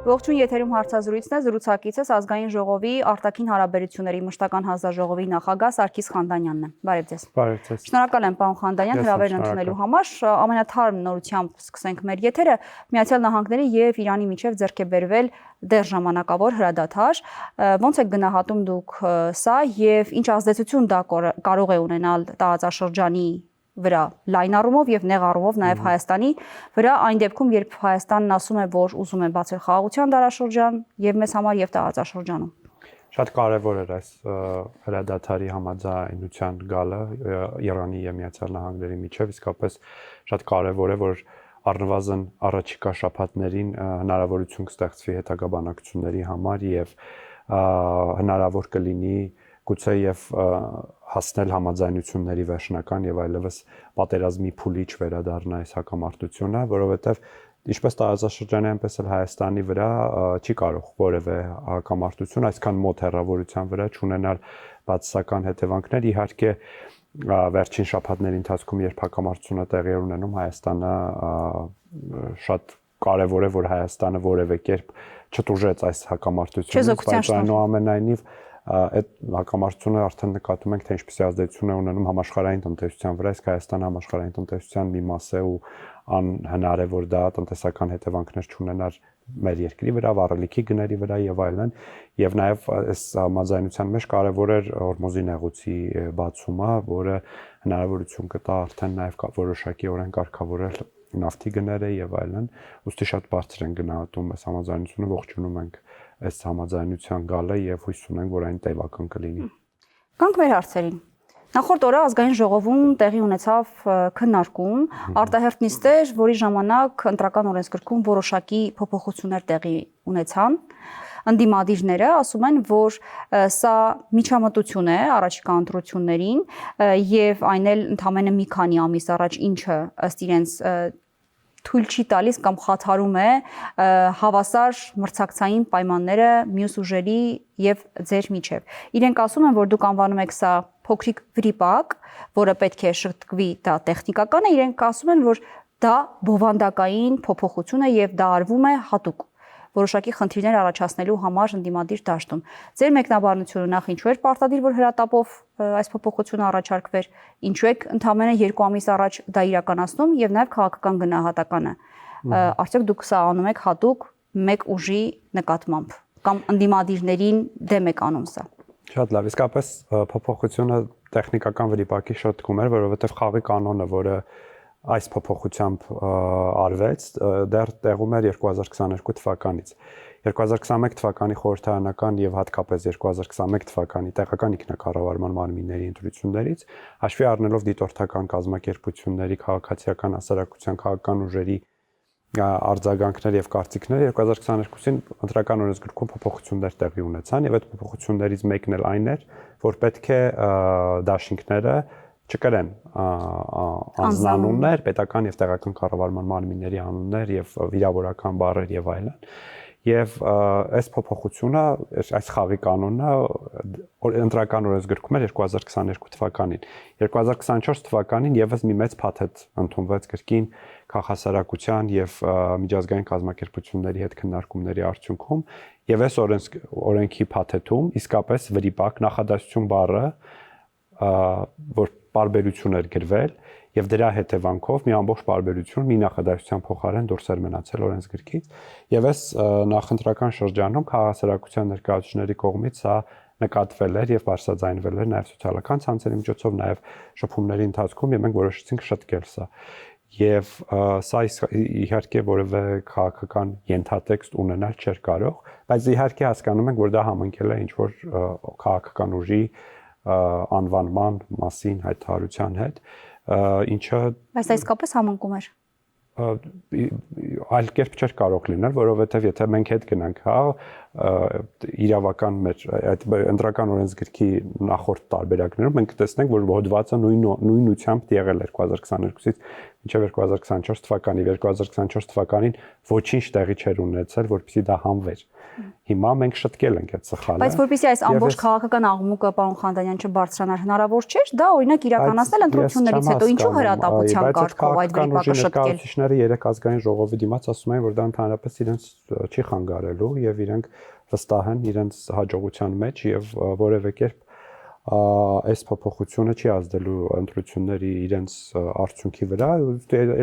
Ողջույն եթերում հարցազրույցն է, զրուցակիցս ազգային ժողովի արտաքին հարաբերությունների մշտական հանձնաժողովի նախագահ Սարգիս Խանդանյանն է։ Բարև ձեզ։ Բարև ձեզ։ Շնորհակալ եմ, պարոն Խանդանյան, հրավերն ընդունելու համար։ Ամենաթարմ նորությամբ սկսենք մեր եթերը։ Միացյալ Նահանգների եւ Իրանի միջև ձեռք է բերվել դեռ ժամանակավոր հրադադար։ Ոնց եք գնահատում դուք սա եւ ինչ ազդեցություն դա կարող է ունենալ տարածաշրջանի վրա լայն առումով եւ նեղ առումով նաեւ Հայաստանի վրա այն դեպքում, երբ Հայաստանն ասում է, որ ուզում է բացել խաղաղության դարաշրջան եւ մեզ համար եւ տարածաշրջանում։ Շատ կարեւոր էր այս հրադադարի համաձայնության գալը Իրանի եւ Միացյալ Նահանգների միջև, իսկապես շատ կարեւոր է, որ առնվազն առաջիկա շաբաթներին հնարավորություն կստեղծվի հետագա բանակցությունների համար եւ հնարավոր կլինի գուցե եւ հասնել համաձայնությունների վերջնական եւ այլևս պատերազմի փուլի չվերադառնա այս հակամարտությունը, որովհետեւ ինչպես տարածաշրջանի, այնպես էլ Հայաստանի վրա չի կարող որևէ հակամարտություն այսքան մոտ հեռավորության վրա չունենալ բացասական հետևանքներ։ Իհարկե վերջին շաբաթների ընթացքում, երբ հակամարտությունը տեղի է ունենում, Հայաստանը շատ կարևոր է, որ Հայաստանը որևէ կերպ չտուժեց այս հակամարտությունից, բայց այնուամենայնիվ այդ հակամարտությունը արդեն նկատում ենք, թե ինչպիսի ազդեցություն է ունենում համաշխարհային տնտեսության վրա, իսկ Հայաստանը համաշխարհային տնտեսության մի մաս է ու անհնար է, որ դա տնտեսական հետևանքներ չունենար մեր երկրի վրա, վառելիքի գների վրա եւ այլն, եւ նաեւ այս համաձայնության մեջ կարեւոր էր Հորմուզի նեղուցի բացումը, որը հնարավորություն կտա արդեն նաեւ որոշակի օրեն կարգավորել նավթի գները եւ այլն, ուստի շատ բարձր են գնահատում այս համաձայնությունը, ողջունում ենք այս համաձայնության գալը եւ հույս ունենք, որ այն տևական կլինի։ Կանք մեր հարցերին։ Նախորդ օրը ազգային ժողովում տեղի ունեցավ քննարկում, արտահերթ նիստեր, որի ժամանակ ընտրական օրենսգրքում որոշակի փոփոխություններ տեղի ունեցան։ Ընդդիմադիրները ասում են, որ սա միջամտություն է առաջիկա ընտրություններին եւ այն էլ ընդամենը մի քանի ամիս առաջ, ինչը ըստ իրենց թույլ չի տալիս կամ խաթարում է հավասար մրցակցային պայմանները մյուս ուժերի եւ ձեր միջև։ Իրենք ասում են, որ դուք անվանում եք սա փոքրիկ վրիպակ, որը պետք է շտկվի, դա տեխնիկական է, իրենք ասում են, որ դա բովանդակային փոփոխություն է եւ դա արվում է հատուկ որոշակի խնդիրներ առաջացնելու համար ընդդիմադիր դաշտում։ Ձեր մեկնաբանությունը նախ ինչու էր պարտադիր, որ հրատապով այս փոփոխությունը առաջարկվեր, ինչու եք ընդամենը 2 ամիս առաջ դա իրականացնում եւ նաեւ քաղաքական գնահատականը։ Արդյոք դուք սա անում եք հատուկ մեկ ուժի նկատմամբ կամ ընդդիմադիրներին դեմ եք անում սա։ Շատ լավ, իսկապես փոփոխությունը տեխնիկական վրիպակի շտկում էր, որովհետեւ խաղի կանոնը, որը այս փոփոխությամբ արվեց, դեռ տեղում էր 2022 թվականից։ 2021 թվականի խորհրդարանական եւ հատկապես 2021 թվականի տեղական ինքնակառավարման մարմինների ընտրություններից, հաշվի առնելով դիտորդական կազմակերպությունների, քաղաքացիական հասարակության, քաղաքական ուժերի արձագանքներ եւ կարծիքները 2022-ին ընտրական օրենսգրքում փոփոխություններ տեղի ունեցան եւ այդ փոփոխություններից մեկն էլ այն էր, որ պետք է դաշինքները չկրեն անձնանուններ, պետական եւ տեղական կառավարման մարմինների անուններ եւ վիրավորական բառեր եւ այլն։ Եվ այս փոփոխությունը, այս խաղի կանոնը ընտրական օրենսգրքում էր 2022 թվականին։ 2024 թվականին եւս մի մեծ փաթեթ ընդունվեց կրկին քաղաքասարակության եւ միջազգային կազմակերպությունների հետ քննարկումների արդյունքում, եւ այս օրենքի փաթեթում իսկապես վրիպակ նախադասություն բառը, որ պարբերություն էր գրվել եւ դրա հետևանքով մի ամբողջ պարբերություն մի նախադասության փոխարեն դուրս էր մնացել օրենսգրքից եւ այս նախընտրական շրջանում քաղաքասարակության ներկայացուցիչների կողմից սա նկատվել էր եւ բարձրաձայնվել էր նաեւ սոցիալական ցանցերի միջոցով նաեւ շփումների ընթացքում եւ մենք որոշեցինք շտկել սա եւ սա իհարկե որևէ քաղաքական ենթատեքստ ունենալ չէր կարող, բայց իհարկե հասկանում ենք, որ դա համընկել է ինչ որ քաղաքական ուժի անվանման մասին հայտարարության հետ, ինչը բայց դա իսկապես համընկում էր։ Այլ կերպ չէր կարող լինել, որովհետև եթե մենք հետ գնանք, հա, իրավական մեր այդ ընտրական օրենսգրքի նախորդ տարբերակներում մենք տեսնենք, որ հոդվածը նույնությամբ եղել 2022-ից մինչև 2024 թվականի 2024 թվականին ոչինչ տեղի չէր ունեցել, որպեսզի դա հանվեր։ Հիմա մենք շտկել ենք այդ սխալը։ Բայց որպեսզի այս ամբողջ քաղաքական աղմուկը պարոն Խանդանյան չբարձրանար, հնարավոր չէ՞ դա օրինակ իրականացնել ընտրություններից հետո ինչու հրատապության կարգով այդ վիճակը շտկել։ Կառավարությունները 3 ազգային ժողովի դիմաց ասում են, որ դա ընդհանրապես իրենց չի խանգարելու եւ իրենք վստահ են իրենց հաջողության մեջ եւ որևէ կերպ այս փոփոխությունը չի ազդելու ընտրությունների իրենց արդյունքի վրա,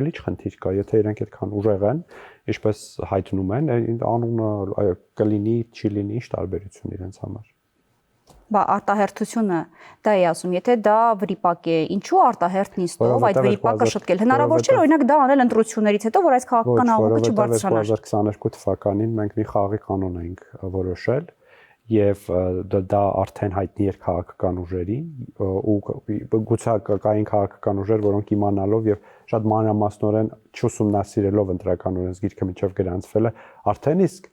էլի չխնդիր կա, եթե իրենք այդքան ուժեղ են, ինչպես հայտնում են, անունը կլինի, չի լինի, ինչ տարբերություն իրենց համար։ Բա արտահերթությունը դա է ասում, եթե դա վրիպակ է, ինչու արտահերթ նիստով այդ վրիպակը շտկել։ Հնարավոր չէ օրինակ դա անել ընտրություններից հետո, որ այս քաղաքական աղմուկը չբարձրանար։ 2022 թվականին մենք մի խաղի կանոն էինք որոշել եւ դա արդեն հայտնի էր քաղաքական ուժերին ու գուցե կային քաղաքական ուժեր, որոնք իմանալով եւ շատ մանրամասնորեն չուսումնասիրելով ընտրական օրենսգիրքը միջև գրանցվել է, արդեն իսկ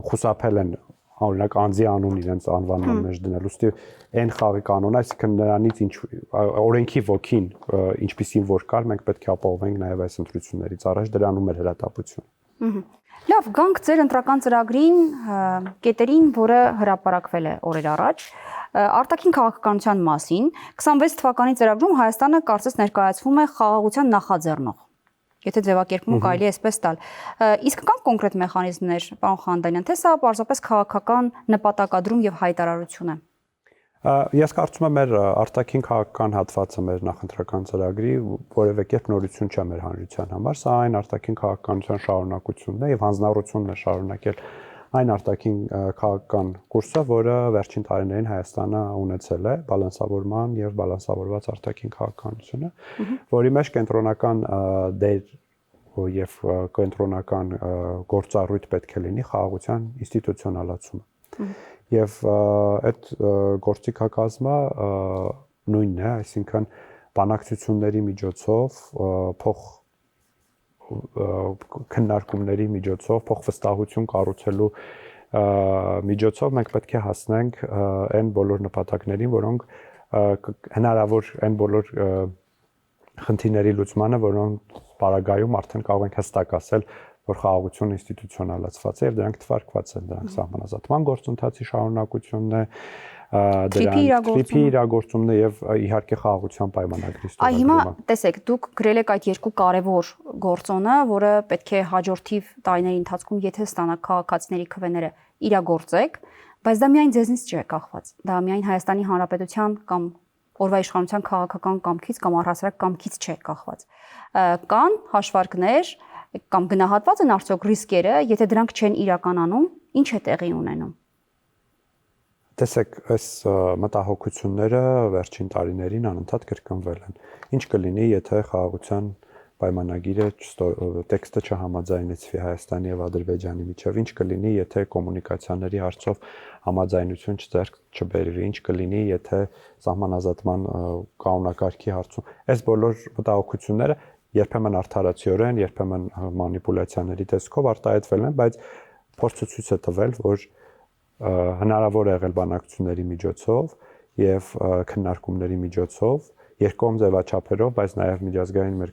խուսափել են օրինակ անձի անուն իրենց անվանման մեջ դնել։ Ոստի այն խաղի կանոնը, այսինքն նրանից ինչ օրենքի ոգին ինչպիսին որ կար, մենք պետք է ապահովենք նաեւ այս ընտրություններից առաջ դրանում էր հրատապություն։ Լավ, գանք ձեր ընտրական ծրագրին, կետերին, որը հրապարակվել է օրեր առաջ, արտաքին քաղաքականության մասին 26 թվականի ծրագրում Հայաստանը կարծես ներկայացվում է խաղաղության նախաձեռնող։ Եթե ձևակերպումը կարելի է այսպես տալ։ Իսկ կան կոնկրետ մեխանիզմներ, պարոն Խանդանյան, թե սա պարզապես քաղաքական նպատակադրում եւ հայտարարություն է։ Ես կարծում եմ մեր արտաքին քաղաքական հատվածը մեր նախընտրական ծրագրի որևէ կերպ նորություն չէ մեր հանրության համար, սա այն արտաքին քաղաքականության շարունակությունն է եւ հանձնառությունն է շարունակել այն արտաքին քաղաքական կուրսը, որը վերջին տարիներին Հայաստանը ունեցել է, բալանսավորման եւ բալանսավորված արտաքին քաղաքականությունը, որի մեջ կենտրոնական դեր եւ կենտրոնական գործառույթ պետք է լինի խաղաղության ինստիտուցիոնալացումը։ Եվ այդ գործիքակազմը նույնն է, այսինքն բանակցությունների միջոցով, քննարկումների միջոցով, փոխվստահություն կառուցելու միջոցով մենք պետք է հասնենք այն բոլոր նպատակներին, որոնք հնարավոր այն բոլոր խնդիրների լուծմանը, որոնք պարագայում արդեն կարող ենք հստակ ասել, որ խաղաղություն ինստիտուցիոնալացված է եւ դրանք թվարկված են, դրանք սահմանազատման գործընթացի շարունակությունն է, դրանք իրագործումն է եւ իհարկե խաղաղության պայմանագրի ստորագրումը։ Այ հիմա տեսեք, դուք գրել եք այդ երկու կարևոր գործոնը, որը պետք է հաջորդիվ տարիների ընթացքում, եթե ստանաք քաղաքացիների քվեները, իրագործեք, բայց դա միայն ձեզնից չէ կախված։ Դա միայն Հայաստանի Հանրապետության կամ օրվա իշխանության քաղաքական կամքից կամ առհասարակ կամքից չէ կախված։ Կան հաշվարկներ կամ գնահատված են արդյոք ռիսկերը, եթե դրանք չեն իրականանում, ինչ է տեղի ունենում։ Տեսեք, այս մտահոգությունները վերջին տարիներին անընդհատ կրկնվել են։ Ինչ կլինի, եթե խաղաղության պայմանագիրը տեքստը չհամաձայնեցվի Հայաստանի եւ Ադրբեջանի միջեւ, ինչ կլինի, եթե կոմունիկացիաների հարցով համաձայնություն չբերվի, ինչ կլինի, եթե սահմանազատման կանոնակարգի հարցում։ Այս բոլոր մտահոգությունները երբեմն արդարացիորեն, երբեմն մանիպուլյացիաների տեսքով արտահայտվել են, բայց փորձը ցույց է տվել, որ հնարավոր է եղել բանակցությունների միջոցով եւ քննարկումների միջոցով երկկողմ ձևաչափերով, բայց նաեւ միջազգային մեր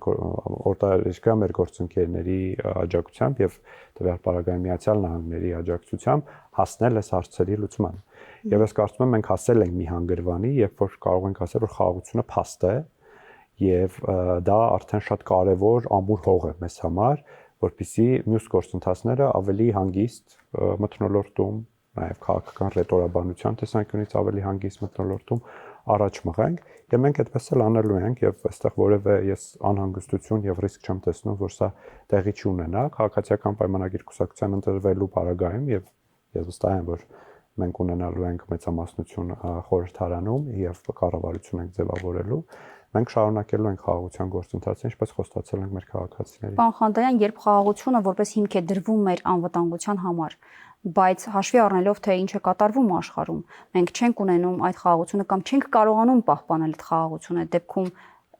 օրտարերկրյա մեր գործընկերների աջակցությամբ եւ տվյալ պարագայում Միացյալ Նահանգների աջակցությամբ հասնել այս հարցերի լուծմանը։ Եվ ես կարծում եմ մենք հասել ենք մի հանգրվանի, երբ որ կարող ենք ասել, որ խաղաղությունը փաստ է եւ դա արդեն շատ կարեւոր ամուր հող է մեզ համար, որպեսզի մյուս գործընթացները ավելի հանգիստ մթնոլորտում, նաեւ քաղաքական ռետորաբանության տեսանկյունից ավելի հանգիստ մթնոլորտում առաջ մղենք եւ մենք այդպես էլ անելու ենք եւ այստեղ որևէ ես անհանգստություն եւ ռիսկ չեմ տեսնում, որ սա տեղի չունենա քաղաքացիական պայմանագիր կուսակցության ընտրվելու պարագայում եւ ես վստահ եմ, որ մենք ունենալու ենք մեծամասնություն խորհրդարանում եւ կառավարություն ենք ձևավորելու, մենք շարունակելու ենք խաղաղության գործընթացը, ինչպես խոստացել ենք մեր քաղաքացիներին։ Պարոն Խանդանյան, երբ խաղաղությունը որպես հիմք է դրվում մեր անվտանգության համար, բայց հաշվի առնելով թե ինչ է կատարվում աշխարհում, մենք չենք ունենում այդ խաղաղությունը կամ չենք կարողանում պահպանել այդ խաղաղությունը, դեպքում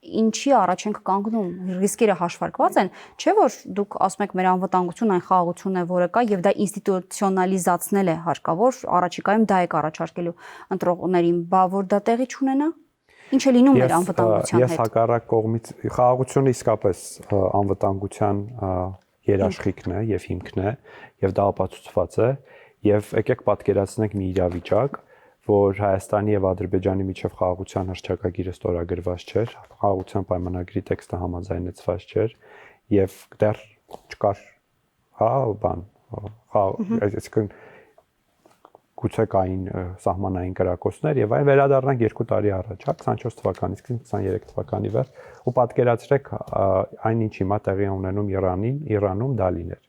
ինչի առաջ ենք կանգնում, ռիսկերը հաշվարկված են, չէ՞ որ դուք ասում եք մեր անվտանգություն այն խաղաղությունն է, որը կա եւ դա ինստիտուցիոնալիզացնել է հարկավոր, առաջիկայում դա է առաջարկելու ընտրողներին, բա որ դա տեղի չունենա։ Ինչ է լինում մեր անվտանգության հետ։ Ես հակառակ կողմից խաղաղությունը իսկապես անվտանգության երաշխիքն է եւ հիմքն է եւ դա ապացուցված է եւ եկեք պատկերացնենք մի իրավիճակ, որ Հայաստանի եւ Ադրբեջանի միջև խաղաղության հռչակագիրը ստորագրված չէր, խաղաղության պայմանագրի տեքստը համաձայնեցված չէր եւ դեռ չկար այսինքն գուցե կային սահմանային կրակոցներ եւ այն վերադառնանք 2 տարի առաջ, 24 թվականից 23 թվականի վերջ ու պատկերացրեք այն ինչ հիմա տեղի ունենում Իրանում դա լիներ։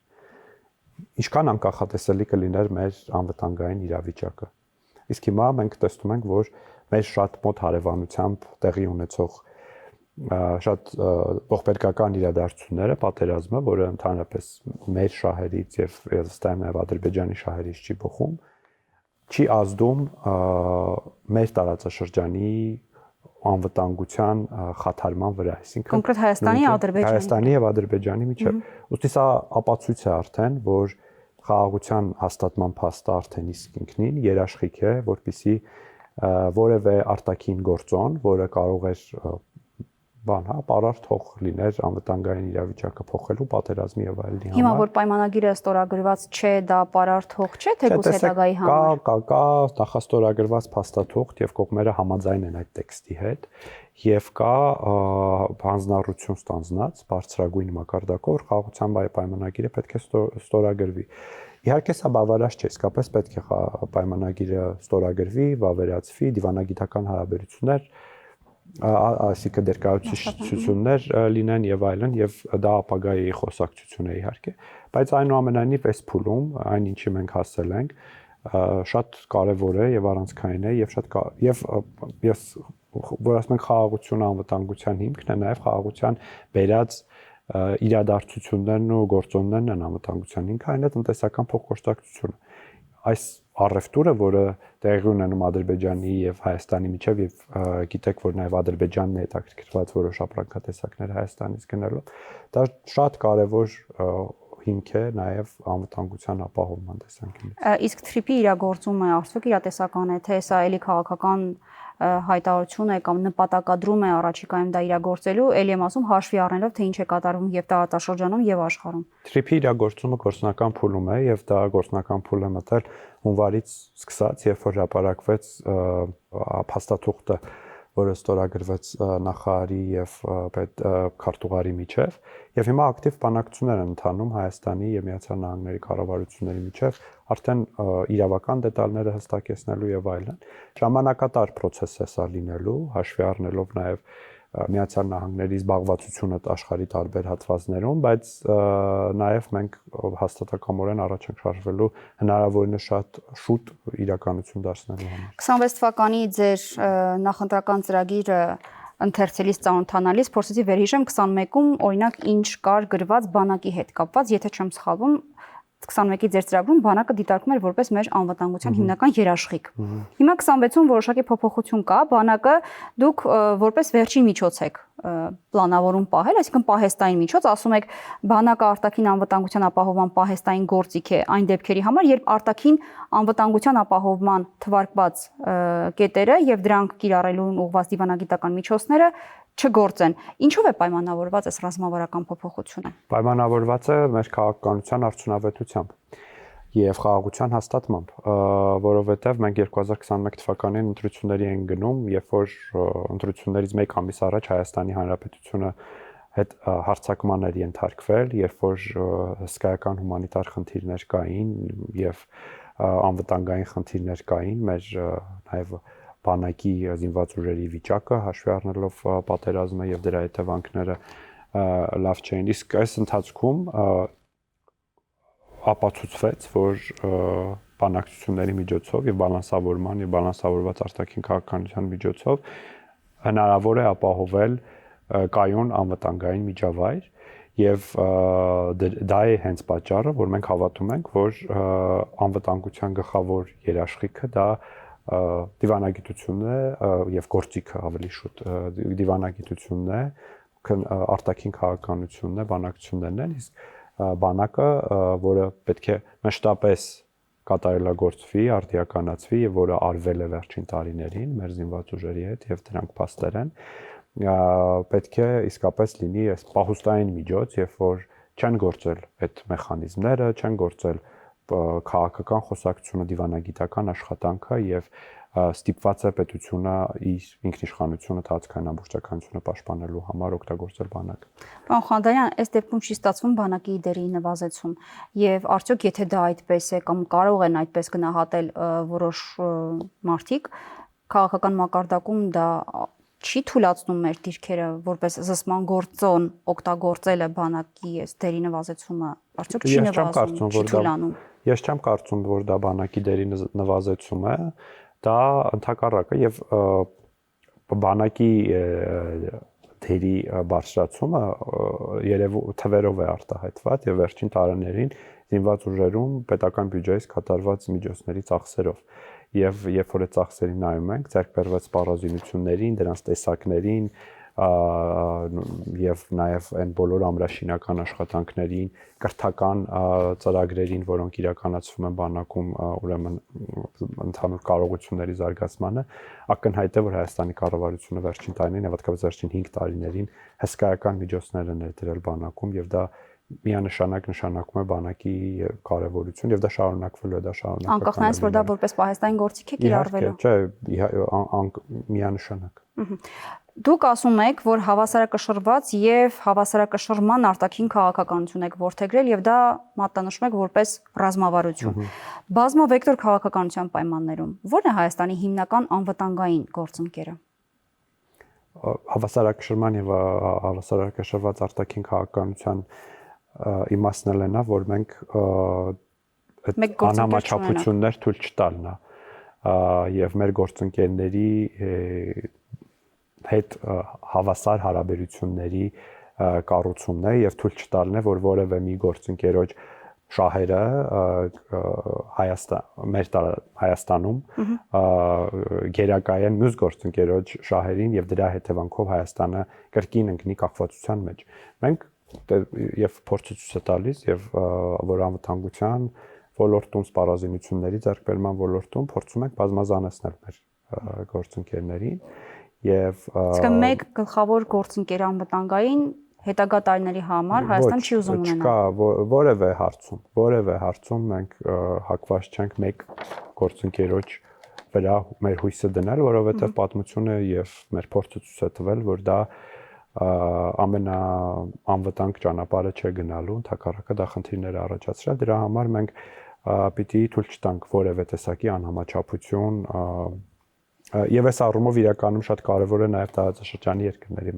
Ինչքան անկախատեսելի կլիներ մեր անվտանգային իրավիճակը։ Իսկ հիմա մենք տեսնում ենք, որ մեր շատ մոտ հարևանությամբ տեղի ունեցող շատ ողբերգական իրադարձությունները, պատերազմը, որը ընդհանրապես մեր շահերից եւ ըստայում նաեւ Ադրբեջանի շահերից չի բխում, չի ազդում մեր տարածաշրջանի անվտանգության խաթարման վրա, այսինքն կոնկրետ Հայաստանի եւ Ադրբեջանի միջեւ։ Ուստի սա ապացույց է արդեն, որ խաղաղության հաստատման փաստը արդեն իսկ ինքնին երաշխիք է, որպեսզի որևէ արտաքին գործոն, որը կարող էր պարարտ լիներ անվտանգային իրավիճակը փոխելու պատերազմի եւ այլնի համար։ Հիմա որ պայմանագիրը ստորագրված չէ, դա պարարտ հող չէ, թեկուզ հետագայի համար։ Կա նախաստորագրված փաստաթուղթ եւ կողմերը համաձայն են այդ տեքստի հետ եւ կա հանձնառություն ստանձնած բարձրագույն մակարդակով խաղաղության պայմանագիրը պետք է ստորագրվի։ Իհարկե սա բավարար չէ, իսկապես պետք է պայմանագիրը ստորագրվի, վավերացվի, դիվանագիտական հարաբերություններ, այսինքն դերկայացություններ լինեն եւ այլն եւ դա ապագայի խոսակցություն է իհարկե, բայց այնուամենայնիվ այս փուլում այն ինչի մենք հասել ենք շատ կարեւոր է եւ առանցքային է եւ շատ եւ ես որ ասում ենք խաղաղությունը անվտանգության հիմքն է, նաեւ խաղաղության բերած իրադարձություններն ու գործոններն են անվտանգության հիմքը, այն է տնտեսական փոխգործակցությունը։ Այս առևտուրը, որը տեղի ունենում Ադրբեջանի եւ Հայաստանի միջեւ եւ գիտեք, որ նաեւ Ադրբեջանն է հետաքրքրված որոշ ապրանքատեսակներ Հայաստանից գնելով, դա շատ կարեւոր հիմք է նաեւ անվտանգության ապահովման տեսանկյունից։ Իսկ թրիփի իրագործումը արդյոք իրատեսական է, թե սա էլի քաղաքական հայտարարություն է կամ նպատակադրում է առաջիկայում դա իրագործելու, ելի եմ ասում հաշվի առնելով թե ինչ է կատարվում եւ տարածաշրջանում եւ աշխարհում։ Թրիփի իրագործումը գործնական փուլում է եւ դա գործնական փուլ է մտել հունվարից սկսած, երբ որ հրապարակվեց փաստաթուղթը, որը ստորագրվեց նախարարի եւ քարտուղարի միջեւ եւ հիմա ակտիվ բանակցություններ են ընթանում Հայաստանի եւ Միացյալ Նահանգների կառավարությունների միջեւ արդեն իրավական դետալները հստակեցնելու եւ այլն։ Ժամանակատար process է սա լինելու, հաշվի առնելով նաեւ Միացյալ Նահանգների զբաղվածությունը աշխարհի տարբեր հատվածներում, բայց նաև մենք հաստատակամորեն առաջ ենք շարժվելու հնարավորինս շատ շուտ իրականություն դարձնելու համար։ 26 թվականի ձեր նախընտրական ծրագիրը ընթերցելիս ծանոթանալիս փորձեցի վերհիշեմ 21-ում օրինակ ինչ կար գրված բանակի հետ կապված, եթե չեմ սխալվում 21-ի ձեր ծրագրում բանակը դիտարկում էր որպես մեր անվտանգության հիմնական երաշխիք։ Հիմա 26-ում որոշակի փոփոխություն կա, բանակը դուք որպես վերջին միջոց եք պլանավորում պահել, այսինքն պահեստային միջոց, ասում եք բանակը արտաքին անվտանգության ապահովման պահեստային գործիք է այն դեպքերի համար, երբ արտաքին անվտանգության ապահովման թվարկված կետերը եւ դրանք կիրառելուն ուղղված դիվանագիտական միջոցները չգործեն։ Ինչով է պայմանավորված այս ռազմավարական փոփոխությունը։ Պայմանավորված է մեր քաղաքականության արդյունավետությամբ եւ խաղաղության հաստատմամբ, որովհետեւ մենք 2021 թվականին ընտրությունների են գնում, երբ որ ընտրություններից 1 ամիս առաջ Հայաստանի Հանրապետությունը հետ հարձակման էր ենթարկվել, երբ որ հսկայական հումանիտար խնդիրներ կային եւ անվտանգային խնդիրներ կային, մեր նաեւ բանակի զինված ուժերի վիճակը հաշվի առնելով պատերազմը եւ դրա հետևանքները լավ չէին։ Իսկ այս ընթացքում ապացուցվեց, որ բանակցությունների միջոցով եւ բալանսավորման եւ բալանսավորված արտաքին քաղաքականության միջոցով հնարավոր է ապահովել կայուն անվտանգային միջավայր եւ դա է հենց պատճառը, որ մենք հավատում ենք, որ անվտանգության գլխավոր երաշխիքը դա դիվանագիտությունն է եւ գործիքը ավելի շուտ դիվանագիտությունն է, արտաքին քաղաքականությունն է, բանակցություններն են, իսկ բանակը, որը պետք է մշտապես կատարելագործվի, արդիականացվի եւ որը արվել է վերջին տարիներին մեր զինված ուժերի հետ եւ դրանք փաստեր են, պետք է իսկապես լինի այս պահուստային միջոց, երբ որ չեն գործել այդ մեխանիզմները, չեն գործել քաղաքական խոսակցությունը, դիվանագիտական աշխատանքը եւ ստիպված է պետությունը իր ինքնիշխանությունը, տարածքային ամբողջականությունը պաշտպանելու համար օգտագործել բանակը։ Պարոն Խանդարյան, այս դեպքում չի ստացվում բանակի դերի նվազեցում եւ արդյոք եթե դա այդպես է կամ կարող են այդպես գնահատել որոշ մարդիկ, քաղաքական մակարդակում դա չի թույլատնում մեր դիրքերը որպես զսպման գործոն օգտագործելը բանակի այս դերի նվազեցումը, արդյոք չի նվազում, չի թույլանում։ Ես չեմ կարծում, որ դա բանակի դերի նվազեցում է, դա ընդհակառակը եւ բանակի դերի բարձրացումը թվերով է արտահայտված եւ վերջին տարիներին զինված ուժերում պետական բյուջեից կատարված միջոցների ծախսերով եւ երբ որ այդ ծախսերին նայում ենք, ձեռք բերված սպառազինություններին, դրանց տեսակներին եւ նաեւ այն բոլոր ամրաշինական աշխատանքներին, կրթական ծրագրերին, որոնք իրականացվում են բանակում, ուրեմն ընդհանուր կարողությունների զարգացմանը, ակնհայտ է, որ Հայաստանի կառավարությունը վերջին տարիներին, հատկապես վերջին 5 տարիներին հսկայական միջոցներ են ներդրել բանակում եւ դա միանշանակ նշանակում է բանակի կարևորություն եւ դա շարունակվելու է, դա շարունակական։ Անկախ նրանից, որ դա որպես պահեստային գործիք է կիրառվելու։ Չէ, միանշանակ։ Դուք ասում եք, որ հավասարակշռված եւ հավասարակշռման արտաքին քաղաքականություն եք որդեգրել եւ դա մատնանշում եք որպես ռազմավարություն։ Բազմավեկտոր քաղաքականության պայմաններում ո՞րն է Հայաստանի հիմնական անվտանգային գործընկերը։ Հավասարակշռման եւ հավասարակշռված արտաքին քաղաքականության իմաստն է նա, որ մենք անհամաչափություններ թույլ չտալն է եւ մեր գործընկերների հետ հավասար հարաբերությունների կառուցումն է եւ թույլ չտալն է, որ որևէ մի գործընկերոջ շահերը Հայաստանում գերակայեն մյուս գործընկերոջ շահերին եւ դրա հետևանքով Հայաստանը կրկին ընկնի կախվածության մեջ։ Մենք եւ փորձը ցույց է տալիս եւ որ անվտանգության ոլորտում սպառազինությունների ձեռքբերման ոլորտում փորձում ենք բազմազանեցնել մեր գործընկերներին եւ Իսկ մեկ գլխավոր գործընկեր անվտանգային հետագա տարիների համար Հայաստան չի ուզում ունենալ։ Չկա որևէ հարցում մենք հակված չենք մեկ գործընկերոջ վրա մեր հույսը դնել, որովհետեւ պատմությունը եւ մեր փորձը ցույց է տվել, որ դա ամենաանվտանգ ճանապարհը չէ գնալու, ընդհակառակը դա խնդիրներ առաջացրել, դրա համար մենք պիտի թույլ չտանք որևէ տեսակի անհամաչափություն եւ այս առումով իրականում շատ կարեւոր է նաեւ տարածաշրջանի երկրների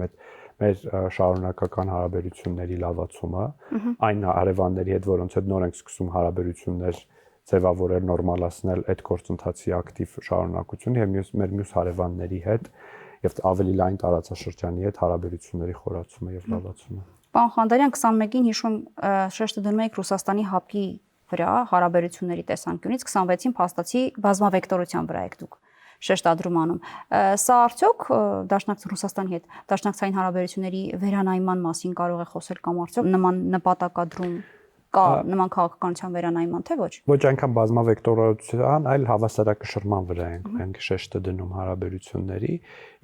մեր շարունակական հարաբերությունների լավացումը, այն հարևանների հետ, որոնց հետ նոր ենք սկսում հարաբերություններ ձևավորել, նորմալացնել այդ գործընթացի ակտիվ շարունակությունը եւ մեր մյուս հարևանների հետ եւ ավելի լայն տարածաշրջանի հետ հարաբերությունների խորացումը եւ լավացումը։ Պարոն Խանդարյան, 21-ին հիշում շեշտը դնում եք Ռուսաստանի ՀԱՊԿ-ի վրա հարաբերությունների տեսանկյունից, 26-ին փաստացի բազմավեկտորության վրա եք դուք շեշտադրում անում։ Սա արդյոք Ռուսաստանի հետ դաշնակցային հարաբերությունների վերանայման մասին կարող է խոսել կամ արդյոք նման նպատակադրում կա նման քաղաքականության վերանայման, թե ոչ։ Ոչ այնքան բազմավեկտորության, այլ հավասարակշռման վրա ենք շեշտը դնում հարաբերությունների։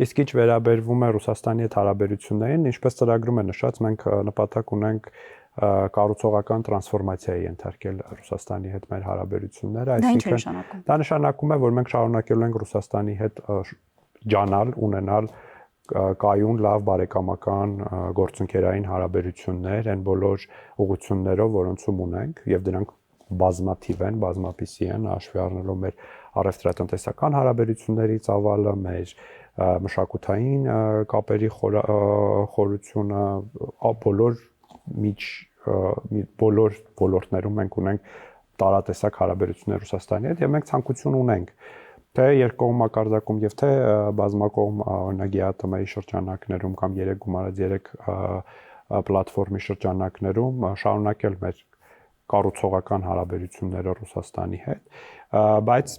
Իսկ ինչ վերաբերվում է Ռուսաստանի հետ հարաբերություններին, ինչպես ծրագրում է նշած, մենք նպատակ ունենք կառուցողական տրանսֆորմացիայի ենթարկել Ռուսաստանի հետ մեր հարաբերությունները, այսինքն դա նշանակում է, որ մենք շարունակելու ենք Ռուսաստանի հետ ջանալ, ունենալ կայուն լավ բարեկամական գործընկերային հարաբերություններ այն բոլոր ուղղություններով, որոնցում ունենք եւ դրանք բազմաթիվ են, բազմապիսի են, հաշվի առնելով մեր առևտրատնտեսական հարաբերությունների ծավալը, մեր մշակութային կապերի խորությունը, բոլոր ոլորտներում մենք ունենք տարատեսակ հարաբերություններ Ռուսաստանի հետ եւ մենք ցանկություն ունենք թե երկկողմ մակարդակում եւ թե բազմակողմ օրինակ ԵԱՏՄ-ի շրջանակներում կամ 3+3 պլատֆորմի շրջանակներում շարունակել մեր կառուցողական հարաբերությունները Ռուսաստանի հետ, բայց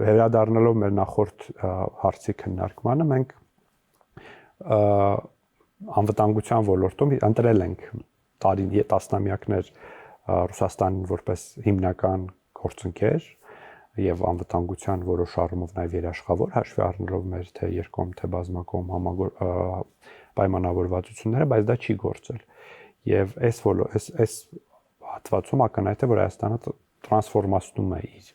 վերադառնալով մեր նախորդ հարցի քննարկմանը, մենք անվտանգության ոլորտում ընտրել ենք տասնամյակներ Ռուսաստանին որպես հիմնական գործընկեր եւ անվտանգության որոշ առումով նաեւ երաշխավոր, հաշվի առնելով մեր թե երկկողմ թե բազմակողմ պայմանավորվածությունները, բայց դա չի գործել։ Եվ այս հատվածում ակնհայտ է, որ Հայաստանը տրանսֆորմացնում է իր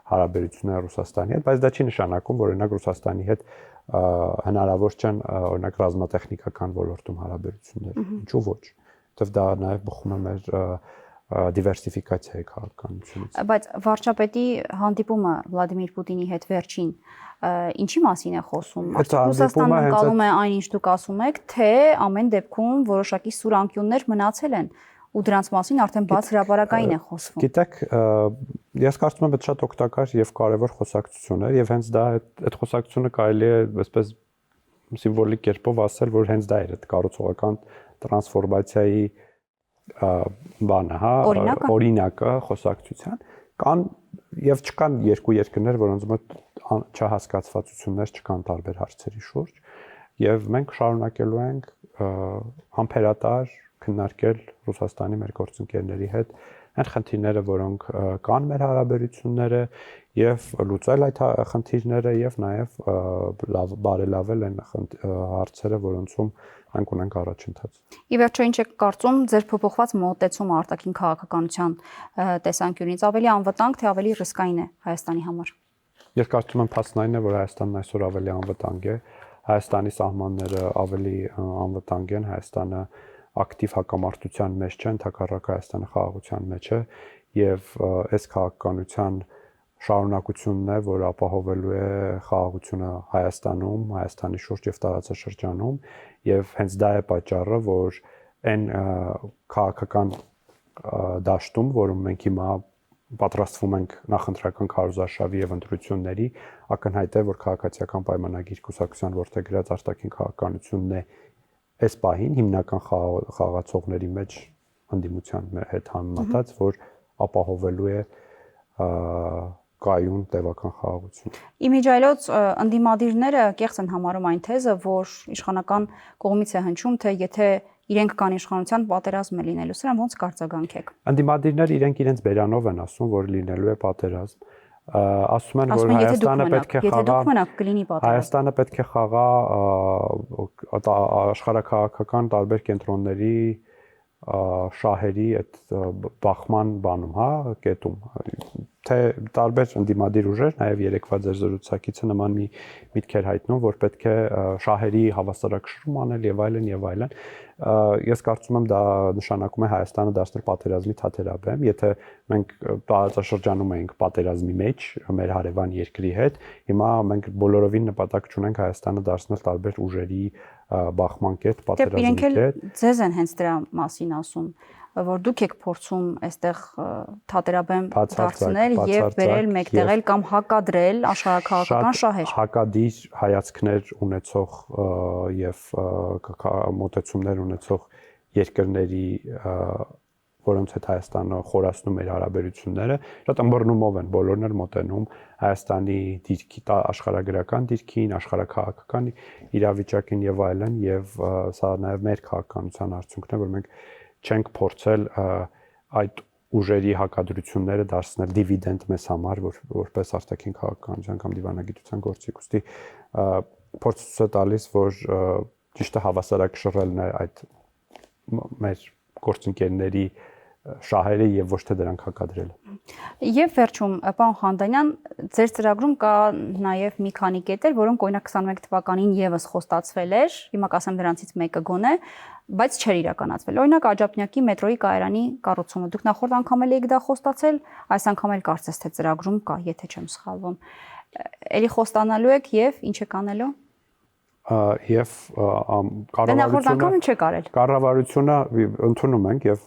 հարաբերությունները Ռուսաստանի հետ, բայց դա չի նշանակում, որ օրինակ Ռուսաստանի հետ հնարավոր չեն օրինակ ռազմատեխնիկական ոլորտում հարաբերություններ։ Ինչու ոչ։ Որտեւ դա նաեւ բխում է մեր դիվերսիֆիկացիայի քաղաքականությունից։ Բայց վարչապետի հանդիպումը Վլադիմիր Պուտինի հետ վերջին ինչի մասին է խոսում։ Ռուսաստանն անցալում է այն, ինչ դուք ասում եք, թե ամեն դեպքում որոշակի սուր անկյուններ մնացել են ու դրանց մասին արդեն բաց հրապարակային է խոսվում։ Գիտեք, ես կարծում եմ, դա շատ օգտակար եւ կարեւոր խոսակցություն է եւ հենց դա այդ խոսակցությունը կարելի է այսպես սիմվոլիկ կերպով ասել, որ հենց դա էր այդ կառուցողական տրանսֆորմացիայի բանը, հա, օրինակը խոսակցության կան եւ չկան երկու երկրներ, որոնց մոտ չհասկացվածություններ չկան տարբեր հարցերի շուրջ եւ մենք շարունակելու ենք համբերատար քննարկել Ռուսաստանի մեր գործընկերների հետ այն խնդիրները, որոնք կան մեր հարաբերությունները եւ լուծել այդ խնդիրները եւ նաեւ բարելավել այն հարցերը, որոնցում մենք ունենք առաջընթաց։ Ի վերջո ինչ եք կարծում ձեր փոփոխված մոտեցումը արտաքին քաղաքականության տեսանկյունից ավելի անվտանգ թե ավելի ռիսկային է Հայաստանի համար։ Ես կարծում եմ փաստն այն է, որ Հայաստանն այսօր ավելի անվտանգ է, Հայաստանի սահմանները ավելի անվտանգ են, Հայաստանը ակտիվ հակամարտության մեջ չէ, ընդհակառակը Հայաստանը խաղաղության մեջ է եւ այս քաղաքականության շարունակությունն է, որ ապահովելու է խաղաղությունը Հայաստանում, Հայաստանի շուրջ եւ տարածաշրջանում եւ հենց դա է պատճառը, որ այն քաղաքական դաշտում, որում մենք հիմա պատրաստվում ենք նախընտրական քարոզարշավի եւ ընտրությունների, ակնհայտ է, որ քաղաքացիական պայմանագիր կուսակցության որդեգրած արտաքին քաղաքականությունն է այս պահին հիմնական խաղացողների մեջ ընդդիմության հետ համեմատած, որ ապահովելու է կայուն տևական խաղաղություն։ Իմիջայլոց ընդդիմադիրները կեղծ են համարում այն թեզը, որ իշխանական կողմից է հնչում, թե եթե իրենք կան իշխանության պատերազմ է լինելու, սրան ոնց կարձագանք եք։ Ընդդիմադիրները իրենց բերանով են ասում, որ լինելու է պատերազմ։ Ասում են, որ Հայաստանը պետք է խաղա, Հայաստանը պետք է խաղա աշխարհաքաղաքական տարբեր կենտրոնների շահերի այդ բախման բանում, հա, կետում, թե տարբեր ընդդիմադիր ուժեր, նաև երեկվա ձեր զրուցակիցը նման մի միտքեր հայտնում, որ պետք է շահերի հավասարակշռում անել եւ այլն եւ այլն։ Ես կարծում եմ դա նշանակում է Հայաստանը դարձնել պատերազմի թատերաբեմ, եթե մենք տարածաշրջանում էինք պատերազմի մեջ մեր հարևան երկրի հետ, հիմա մենք բոլորովին նպատակ չունենք Հայաստանը դարձնել տարբեր ուժերի բախման կետ, պատերազմի կետ։ Իրենք ձեզ են հենց դրա մասին ասում, որ դուք եք փորձում այստեղ թատերաբեմ դարձնել եւ վերել մեկտեղել կամ հակադրել աշխարհաքաղաքական շահեր։ Հակադիր հայացքներ ունեցող եւ մոտեցումներ ունեցող երկրների, որոնց հետ Հայաստանը խորացնում էր հարաբերությունները, շատ ըմբռնումով են բոլորն էլ մոտենում Հայաստանի դիրքի, աշխարհագրական դիրքին, աշխարհաքաղաքական իրավիճակին եւ այլն, եւ սա նաեւ մեր քաղաքականության արդյունքն է, որ մենք չենք փորձել այդ ուժերի հակադրությունները դարձնել դիվիդենդ մեզ համար, որպես արտաքին քաղաքականության կամ դիվանագիտության գործիք։ Ուստի փորձ է տալիս, որ ճիշտը հավասարակշռելն է այդ մեր գործընկերների շահերը եւ ոչ թե դրանք հակադրելը։ Եվ վերջում, պարոն Խանդանյան, ձեր ծրագրում կա նաեւ մի քանի կետեր, որոնք օրինակ 21 թվականին եւս խոստացվել էր, հիմա կասեմ դրանցից մեկը գոնե, բայց չէր իրականացվել։ Օրինակ Աջափնյակի մետրոյի կայարանի կառուցումը։ Դուք նախորդ անգամ էլ եք դա խոստացել, այս անգամ էլ կարծես թե ծրագրում կա, եթե չեմ սխալվում։ Էլի խոստանալու եք եւ ինչ եք անելու։ Եվ կառավարությունը ընդունում ենք եւ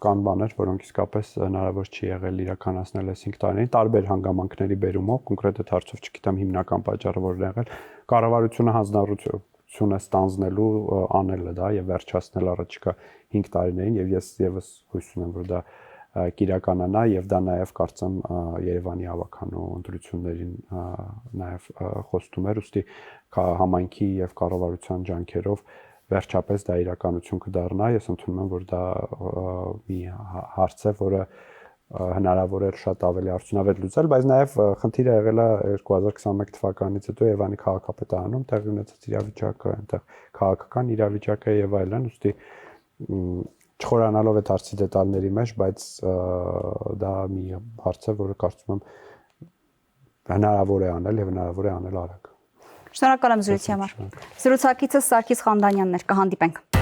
կան բաներ, որոնք իսկապես հնարավոր չի եղել իրականացնել այս 5 տարիներին տարբեր հանգամանքների բերումով, կոնկրետ այդ հարցով չգիտեմ հիմնական պատճառը որն է եղել, կառավարությունը հանձնառությունը ստանձնելու անելը դա եւ վերջացնել առաջիկա 5 տարիներին եւ ես եւս հույս ունեմ, որ դա կիրականանա եւ դա նաեւ կարծեմ Երևանի ավականու ընտրություններին նաեւ խոստում էր, ուստի համայնքի եւ կառավարության ջանքերով վերջապես դա իրականություն կդառնա։ Ես ընդունում եմ, որ դա մի հարց է, որը հնարավոր է շատ ավելի արդյունավետ լուծել, բայց նաեւ խնդիրը եղել է 2021 թվականից հետո Երևանի քաղաքապետարանում տեղի ունեցած իրավիճակը, այնտեղ քաղաքական իրավիճակը եւ այլն, ուստի չխորանալով այդ հարցի դետալների մեջ, բայց դա մի հարց է, որը կարծում եմ հնարավոր է անել եւ հնարավոր է անել արագ։ Շնորհակալ եմ զրույցի համար։ Զրուցակիցս Սարգիս Խանդանյանն էր, կհանդիպենք։